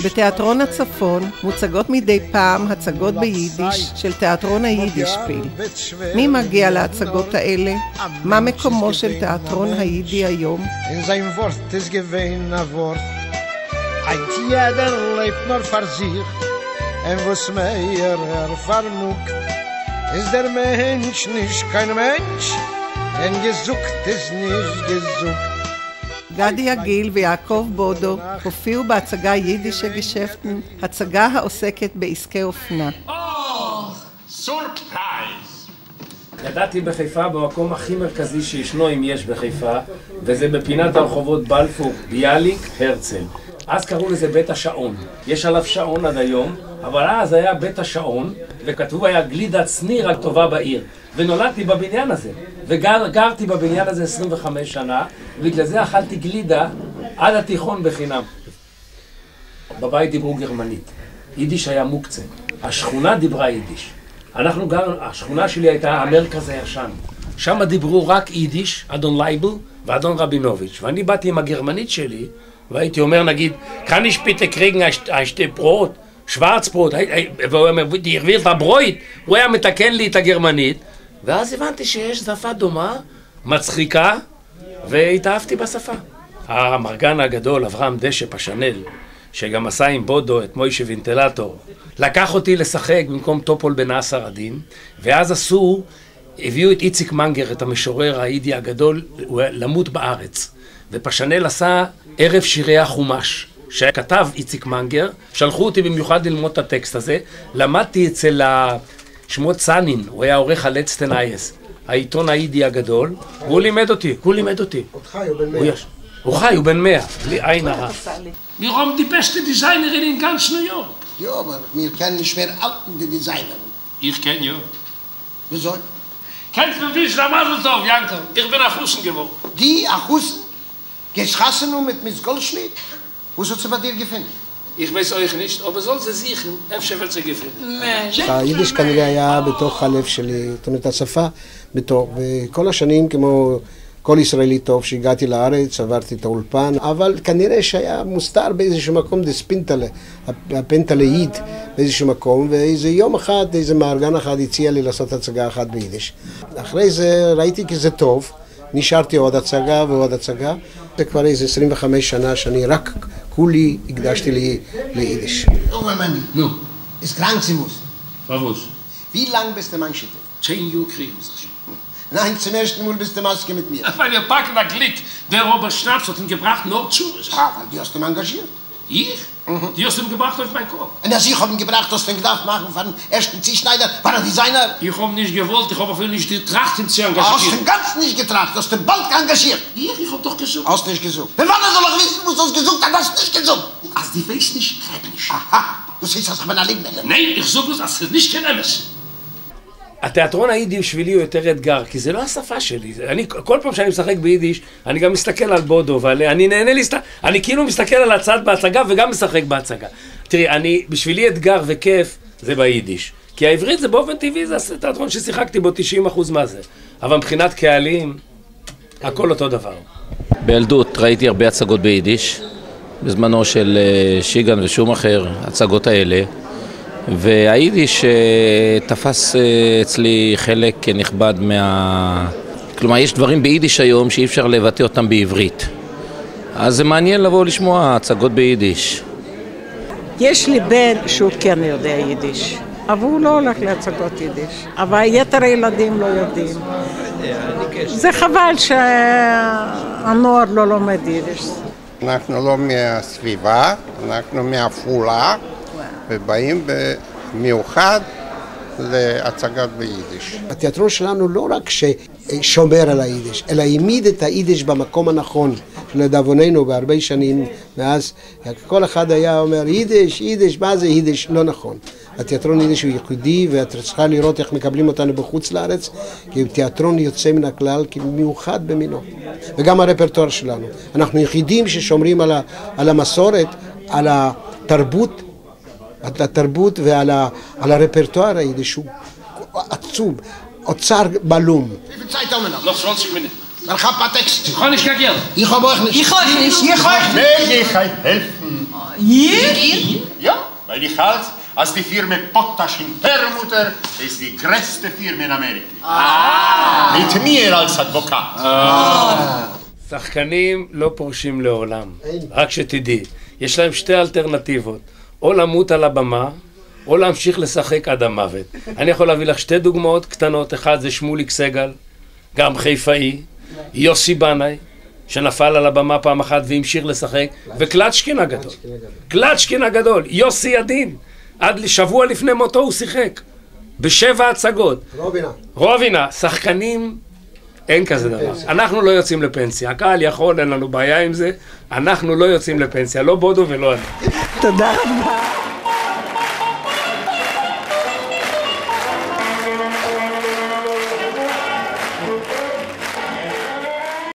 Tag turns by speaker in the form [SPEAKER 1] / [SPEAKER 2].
[SPEAKER 1] בתיאטרון הצפון מוצגות מדי פעם הצגות ביידיש של תיאטרון היידישפיל. מי מגיע להצגות האלה? מה מקומו של תיאטרון היידי היום?
[SPEAKER 2] Ein jeder lebt nur für sich, und was mehr vermug, ist der Mensch nicht kein Mensch, denn gesucht ist nicht gesucht.
[SPEAKER 1] גדי יגיל ויעקב בודו הופיעו בהצגה יידישה גשפטן, הצגה העוסקת בעסקי אופנה.
[SPEAKER 3] סורפרייז! ידעתי בחיפה במקום הכי מרכזי שישנו אם יש בחיפה, וזה בפינת הרחובות בלפור, ביאליק, הרצל. אז קראו לזה בית השעון. יש עליו שעון עד היום, אבל אז היה בית השעון, וכתוב היה גלידת שניר הטובה בעיר. ונולדתי בבניין הזה, וגרתי בבניין הזה 25 שנה, ובגלל זה אכלתי גלידה עד התיכון בחינם. בבית דיברו גרמנית, יידיש היה מוקצה, השכונה דיברה יידיש. השכונה שלי הייתה המרכז הישן, שם דיברו רק יידיש, אדון לייבל ואדון רבינוביץ', ואני באתי עם הגרמנית שלי, והייתי אומר נגיד, kann ich bitte kriegen ein Stück Brot, Schwarzbrot, והוא אומר, ich will da Brot, הוא היה מתקן לי את הגרמנית, ואז הבנתי שיש שפה דומה, מצחיקה, והתאהבתי בשפה. המרגן הגדול, אברהם דשא פשנל, שגם עשה עם בודו את מוישה וינטלטור, לקח אותי לשחק במקום טופול בנאסר עדין, ואז הביאו את איציק מנגר, את המשורר היידי הגדול, למות בארץ. ופשנל עשה ערב שירי החומש, שכתב איציק מנגר, שלחו אותי במיוחד ללמוד את הטקסט הזה, למדתי אצל שמות סנין, הוא היה עורך הלצטן אייס, העיתון היידי הגדול, והוא לימד אותי,
[SPEAKER 2] עוד חי, הוא בן 100.
[SPEAKER 3] הוא חי, הוא בן 100, בלי עין הרע. Warum die beste Designerin in ganz New York?
[SPEAKER 2] Ja, aber wir kennen nicht mehr alten die Designer.
[SPEAKER 3] Ich kenne ja.
[SPEAKER 2] Wieso?
[SPEAKER 3] Kennst du mich, der Maseltov, Janko? Ich bin Achusen geworden.
[SPEAKER 2] Die Achusen? Gehst du nur mit Miss Goldschmidt? Wo soll sie bei dir gefunden?
[SPEAKER 3] Ich weiß euch nicht, aber soll sie sichern, איפה wird sie gefunden.
[SPEAKER 4] היידיש כנראה היה בתוך הלב שלי, זאת אומרת השפה בתוך, וכל השנים כמו כל ישראלי טוב שהגעתי לארץ, עברתי את האולפן, אבל כנראה שהיה מוסתר באיזשהו מקום דספינטלה, הפנטלאית באיזשהו מקום, ואיזה יום אחד, איזה מארגן אחד הציע לי לעשות הצגה אחת ביידיש. אחרי זה ראיתי כי זה טוב, נשארתי עוד הצגה ועוד הצגה, זה כבר איזה 25 שנה שאני רק כולי הקדשתי ליידיש.
[SPEAKER 2] נו, ist krank sie muss.
[SPEAKER 3] Verwus.
[SPEAKER 2] Wie lang bist du mein Schitte?
[SPEAKER 3] 10 Jahre kriegen sie schon.
[SPEAKER 2] Nein, zum ersten Mal bist du Maske mit mir.
[SPEAKER 3] Weil wir packen ein Glick, der Robert Schnaps hat ihn gebracht, noch zu.
[SPEAKER 2] Ja, weil die hast du ihn engagiert.
[SPEAKER 3] Ich? Die hast du ihn gebracht auf meinen Kopf.
[SPEAKER 2] Und als ich hab ihn gebracht, hast du ihn gedacht machen von ersten Ziehschneider, war er Designer.
[SPEAKER 3] Ich hab nicht gewollt, ich hab auf ihn nicht getracht, ihn zu engagieren.
[SPEAKER 2] Hast du ihn ganz nicht getracht, hast du ihn bald engagiert.
[SPEAKER 3] Ich hab doch gesucht.
[SPEAKER 2] Hast nicht gesucht. Wenn man soll doch wissen, muss das gesucht, dann hast du nicht gesucht.
[SPEAKER 3] Als die weiß nicht, red nicht.
[SPEAKER 2] Aha, du siehst das aber nach Leben.
[SPEAKER 3] Nein, ich such es, als es nicht kein Emes. התיאטרון היידי בשבילי הוא יותר אתגר, כי זה לא השפה שלי. כל פעם שאני משחק ביידיש, אני גם מסתכל על בודו, ואני נהנה אני כאילו מסתכל על הצד בהצגה וגם משחק בהצגה. תראי, בשבילי אתגר וכיף זה ביידיש. כי העברית זה באופן טבעי, זה תיאטרון ששיחקתי בו 90% מה זה. אבל מבחינת קהלים, הכל אותו דבר.
[SPEAKER 5] בילדות ראיתי הרבה הצגות ביידיש, בזמנו של שיגן ושומאחר, הצגות האלה. והיידיש תפס אצלי חלק נכבד כלומר, יש דברים ביידיש היום שאי אפשר לבטא אותם בעברית. אז זה מעניין לבוא לשמוע הצגות ביידיש.
[SPEAKER 6] יש לי בן שהוא כן יודע יידיש, אבל הוא לא הולך להצגות יידיש. אבל יתר הילדים לא יודעים. זה חבל שהנוער לא לומד יידיש.
[SPEAKER 7] אנחנו לא מהסביבה, אנחנו מעפולה. ובאים במיוחד להצגת ביידיש.
[SPEAKER 4] התיאטרון שלנו לא רק ששומר על היידיש, אלא העמיד את היידיש במקום הנכון, שלדאבוננו בהרבה שנים מאז, כל אחד היה אומר יידיש, יידיש, מה זה יידיש? לא נכון. התיאטרון יידיש הוא ייחודי, ואת צריכה לראות איך מקבלים אותנו בחוץ לארץ, כי הוא תיאטרון יוצא מן הכלל, כי מיוחד במינו. וגם הרפרטואר שלנו. אנחנו יחידים ששומרים על המסורת, על התרבות ועל הרפרטואר היידיש הוא עצום, אוצר בלום.
[SPEAKER 3] Noch 20 Minuten.
[SPEAKER 2] Dann hab ich Text.
[SPEAKER 8] Ich kann nicht kagieren.
[SPEAKER 2] Ich hab euch nicht.
[SPEAKER 9] Ich euch nicht.
[SPEAKER 2] Ich euch nicht.
[SPEAKER 10] Nee, ich kann helfen.
[SPEAKER 9] Ihr?
[SPEAKER 10] Ja, weil ich halt, als die Firma Potash in Perlmutter ist die größte Firma in Amerika. Mit mir als Advokat.
[SPEAKER 3] שחקנים לא פורשים לעולם, רק שתדעי. יש להם שתי אלטרנטיבות, או למות על הבמה, או להמשיך לשחק עד המוות. אני יכול להביא לך שתי דוגמאות קטנות, אחד זה שמוליק סגל, גם חיפאי, יוסי בנאי, שנפל על הבמה פעם אחת והמשיך לשחק, וקלצ'קין הגדול. קלצ'קין הגדול, יוסי ידין, עד שבוע לפני מותו הוא שיחק, ב7 הצגות. רובינה, שחקנים, אין כזה דבר. אנחנו לא יוצאים לפנסיה, הקהל יכול, אין לנו בעיה עם זה, אנחנו לא יוצאים לפנסיה, לא בודו ולא אני.
[SPEAKER 6] תודה רבה.